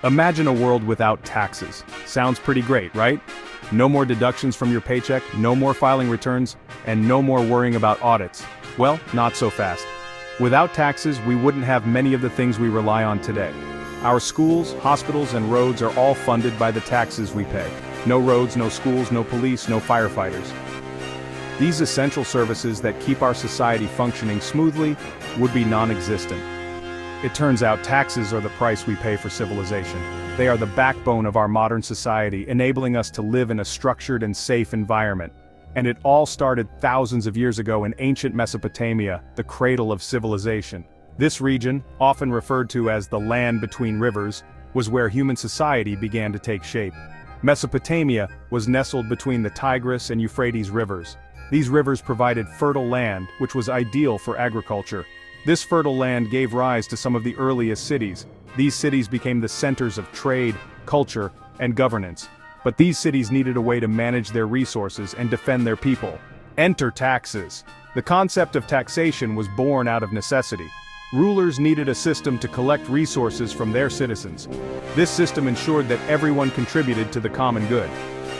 Imagine a world without taxes. Sounds pretty great, right? No more deductions from your paycheck, no more filing returns, and no more worrying about audits. Well, not so fast. Without taxes, we wouldn't have many of the things we rely on today. Our schools, hospitals, and roads are all funded by the taxes we pay. No roads, no schools, no police, no firefighters. These essential services that keep our society functioning smoothly would be non-existent. It turns out taxes are the price we pay for civilization. They are the backbone of our modern society, enabling us to live in a structured and safe environment. And it all started thousands of years ago in ancient Mesopotamia, the cradle of civilization. This region, often referred to as the land between rivers, was where human society began to take shape. Mesopotamia was nestled between the Tigris and Euphrates rivers. These rivers provided fertile land, which was ideal for agriculture. This fertile land gave rise to some of the earliest cities. These cities became the centers of trade, culture, and governance. But these cities needed a way to manage their resources and defend their people. Enter taxes. The concept of taxation was born out of necessity. Rulers needed a system to collect resources from their citizens. This system ensured that everyone contributed to the common good.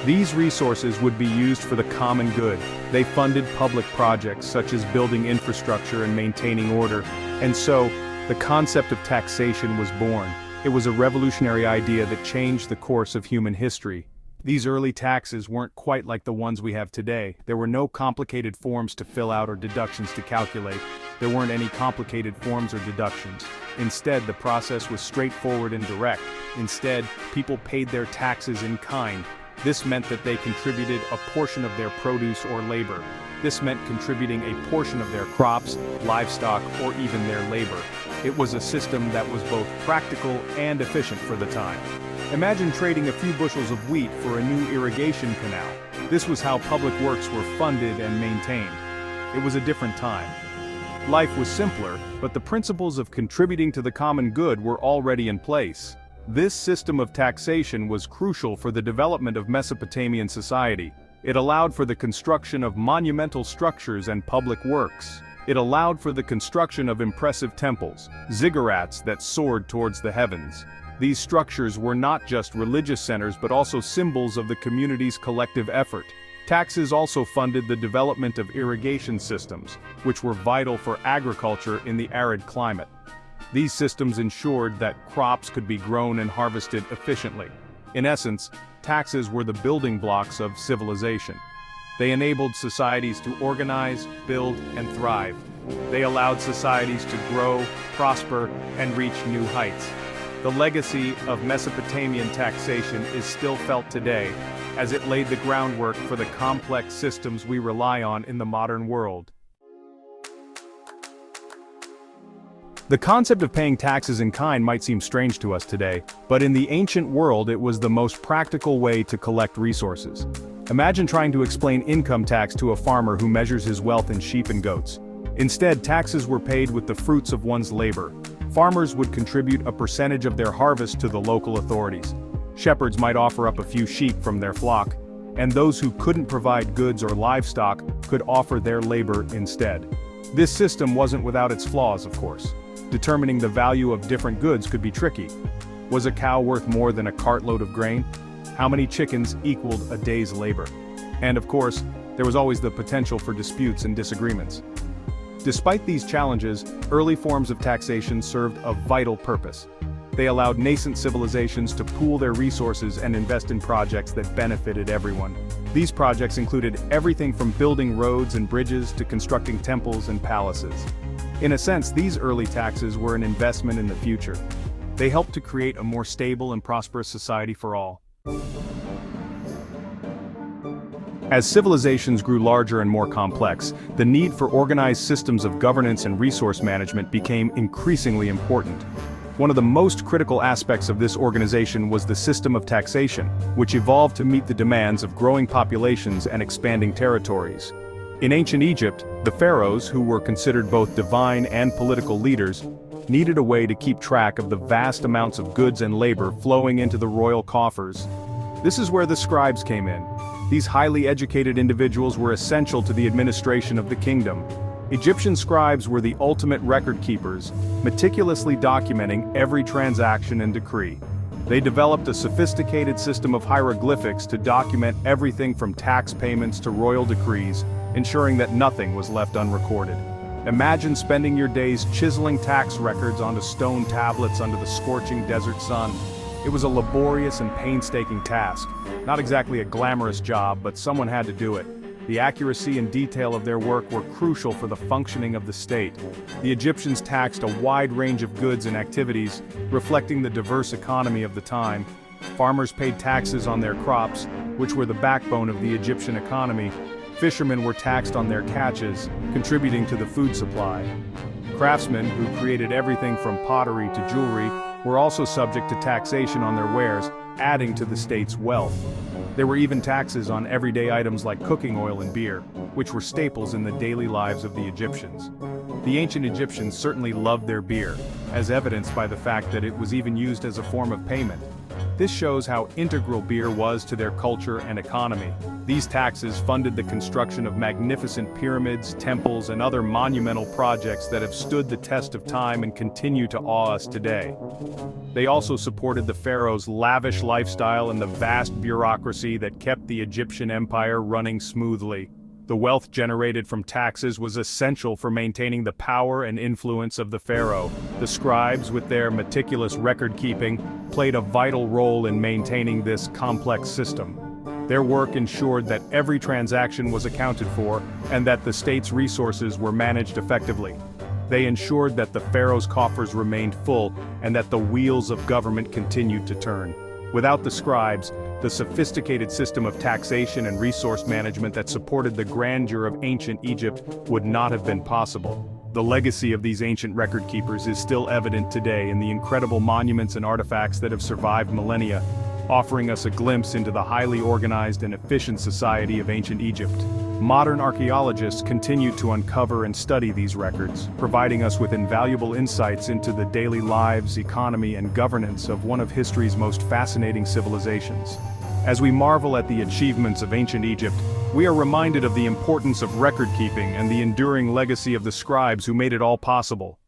These resources would be used for the common good. They funded public projects such as building infrastructure and maintaining order. And so, the concept of taxation was born. It was a revolutionary idea that changed the course of human history. These early taxes weren't quite like the ones we have today. There were no complicated forms to fill out or deductions to calculate. There weren't any complicated forms or deductions. Instead, the process was straightforward and direct. Instead, people paid their taxes in kind. This meant that they contributed a portion of their produce or labor. This meant contributing a portion of their crops, livestock, or even their labor. It was a system that was both practical and efficient for the time. Imagine trading a few bushels of wheat for a new irrigation canal. This was how public works were funded and maintained. It was a different time. Life was simpler, but the principles of contributing to the common good were already in place. This system of taxation was crucial for the development of Mesopotamian society. It allowed for the construction of monumental structures and public works. It allowed for the construction of impressive temples, ziggurats that soared towards the heavens. These structures were not just religious centers but also symbols of the community's collective effort. Taxes also funded the development of irrigation systems, which were vital for agriculture in the arid climate. These systems ensured that crops could be grown and harvested efficiently. In essence, taxes were the building blocks of civilization. They enabled societies to organize, build, and thrive. They allowed societies to grow, prosper, and reach new heights. The legacy of Mesopotamian taxation is still felt today, as it laid the groundwork for the complex systems we rely on in the modern world. The concept of paying taxes in kind might seem strange to us today, but in the ancient world it was the most practical way to collect resources. Imagine trying to explain income tax to a farmer who measures his wealth in sheep and goats. Instead, taxes were paid with the fruits of one's labor. Farmers would contribute a percentage of their harvest to the local authorities. Shepherds might offer up a few sheep from their flock, and those who couldn't provide goods or livestock could offer their labor instead. This system wasn't without its flaws, of course. Determining the value of different goods could be tricky. Was a cow worth more than a cartload of grain? How many chickens equaled a day's labor? And of course, there was always the potential for disputes and disagreements. Despite these challenges, early forms of taxation served a vital purpose. They allowed nascent civilizations to pool their resources and invest in projects that benefited everyone. These projects included everything from building roads and bridges to constructing temples and palaces. In a sense, these early taxes were an investment in the future. They helped to create a more stable and prosperous society for all. As civilizations grew larger and more complex, the need for organized systems of governance and resource management became increasingly important. One of the most critical aspects of this organization was the system of taxation, which evolved to meet the demands of growing populations and expanding territories. In ancient Egypt, the pharaohs, who were considered both divine and political leaders, needed a way to keep track of the vast amounts of goods and labor flowing into the royal coffers. This is where the scribes came in. These highly educated individuals were essential to the administration of the kingdom. Egyptian scribes were the ultimate record keepers, meticulously documenting every transaction and decree. They developed a sophisticated system of hieroglyphics to document everything from tax payments to royal decrees, ensuring that nothing was left unrecorded. Imagine spending your days chiseling tax records onto stone tablets under the scorching desert sun. It was a laborious and painstaking task. Not exactly a glamorous job, but someone had to do it. The accuracy and detail of their work were crucial for the functioning of the state. The Egyptians taxed a wide range of goods and activities, reflecting the diverse economy of the time. Farmers paid taxes on their crops, which were the backbone of the Egyptian economy. Fishermen were taxed on their catches, contributing to the food supply. Craftsmen, who created everything from pottery to jewelry, were also subject to taxation on their wares, adding to the state's wealth. There were even taxes on everyday items like cooking oil and beer, which were staples in the daily lives of the Egyptians. The ancient Egyptians certainly loved their beer, as evidenced by the fact that it was even used as a form of payment. This shows how integral beer was to their culture and economy. These taxes funded the construction of magnificent pyramids, temples, and other monumental projects that have stood the test of time and continue to awe us today. They also supported the pharaoh's lavish lifestyle and the vast bureaucracy that kept the Egyptian empire running smoothly. The wealth generated from taxes was essential for maintaining the power and influence of the pharaoh. The scribes, with their meticulous record-keeping, played a vital role in maintaining this complex system. Their work ensured that every transaction was accounted for and that the state's resources were managed effectively. They ensured that the pharaoh's coffers remained full and that the wheels of government continued to turn. Without the scribes, the sophisticated system of taxation and resource management that supported the grandeur of ancient Egypt would not have been possible. The legacy of these ancient record keepers is still evident today in the incredible monuments and artifacts that have survived millennia, offering us a glimpse into the highly organized and efficient society of ancient Egypt. Modern archaeologists continue to uncover and study these records, providing us with invaluable insights into the daily lives, economy, and governance of one of history's most fascinating civilizations. As we marvel at the achievements of ancient Egypt, we are reminded of the importance of record-keeping and the enduring legacy of the scribes who made it all possible.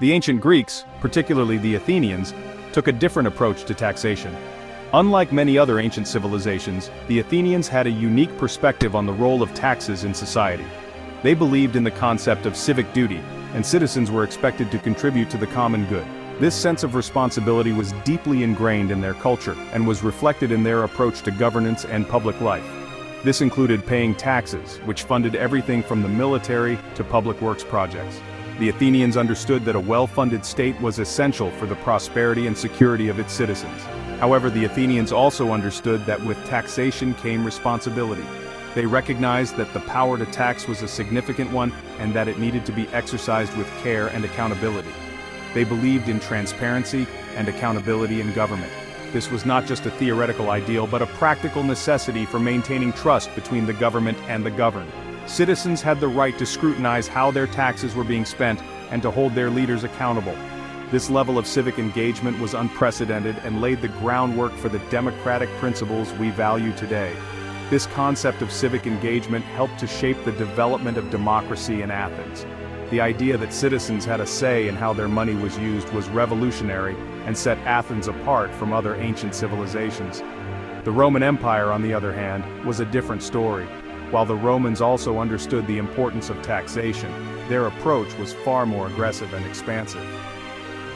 The ancient Greeks, particularly the Athenians, took a different approach to taxation. Unlike many other ancient civilizations, the Athenians had a unique perspective on the role of taxes in society. They believed in the concept of civic duty, and citizens were expected to contribute to the common good. This sense of responsibility was deeply ingrained in their culture and was reflected in their approach to governance and public life. This included paying taxes, which funded everything from the military to public works projects. The Athenians understood that a well-funded state was essential for the prosperity and security of its citizens. However, the Athenians also understood that with taxation came responsibility. They recognized that the power to tax was a significant one and that it needed to be exercised with care and accountability. They believed in transparency and accountability in government. This was not just a theoretical ideal, but a practical necessity for maintaining trust between the government and the governed. Citizens had the right to scrutinize how their taxes were being spent and to hold their leaders accountable. This level of civic engagement was unprecedented and laid the groundwork for the democratic principles we value today. This concept of civic engagement helped to shape the development of democracy in Athens. The idea that citizens had a say in how their money was used was revolutionary and set Athens apart from other ancient civilizations. The Roman Empire, on the other hand, was a different story. While the Romans also understood the importance of taxation, their approach was far more aggressive and expansive.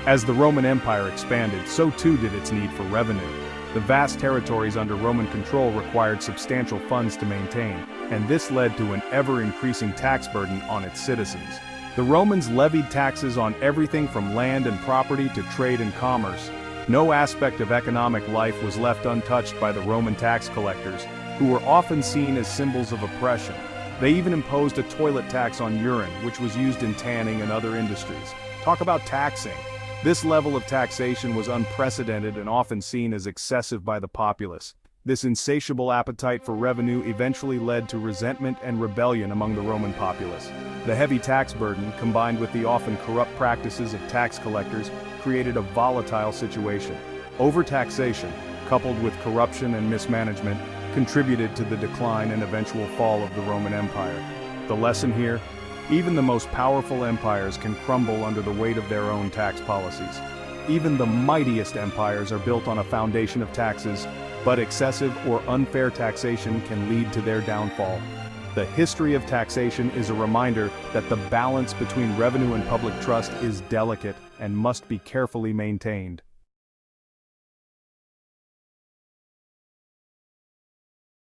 As the Roman Empire expanded, so too did its need for revenue. The vast territories under Roman control required substantial funds to maintain, and this led to an ever-increasing tax burden on its citizens. The Romans levied taxes on everything from land and property to trade and commerce. No aspect of economic life was left untouched by the Roman tax collectors, who were often seen as symbols of oppression. They even imposed a toilet tax on urine, which was used in tanning and other industries. Talk about taxing! This level of taxation was unprecedented and often seen as excessive by the populace. This insatiable appetite for revenue eventually led to resentment and rebellion among the Roman populace. The heavy tax burden, combined with the often corrupt practices of tax collectors, created a volatile situation. Over-taxation, coupled with corruption and mismanagement, contributed to the decline and eventual fall of the Roman Empire. The lesson here? Even the most powerful empires can crumble under the weight of their own tax policies. Even the mightiest empires are built on a foundation of taxes, but excessive or unfair taxation can lead to their downfall. The history of taxation is a reminder that the balance between revenue and public trust is delicate and must be carefully maintained.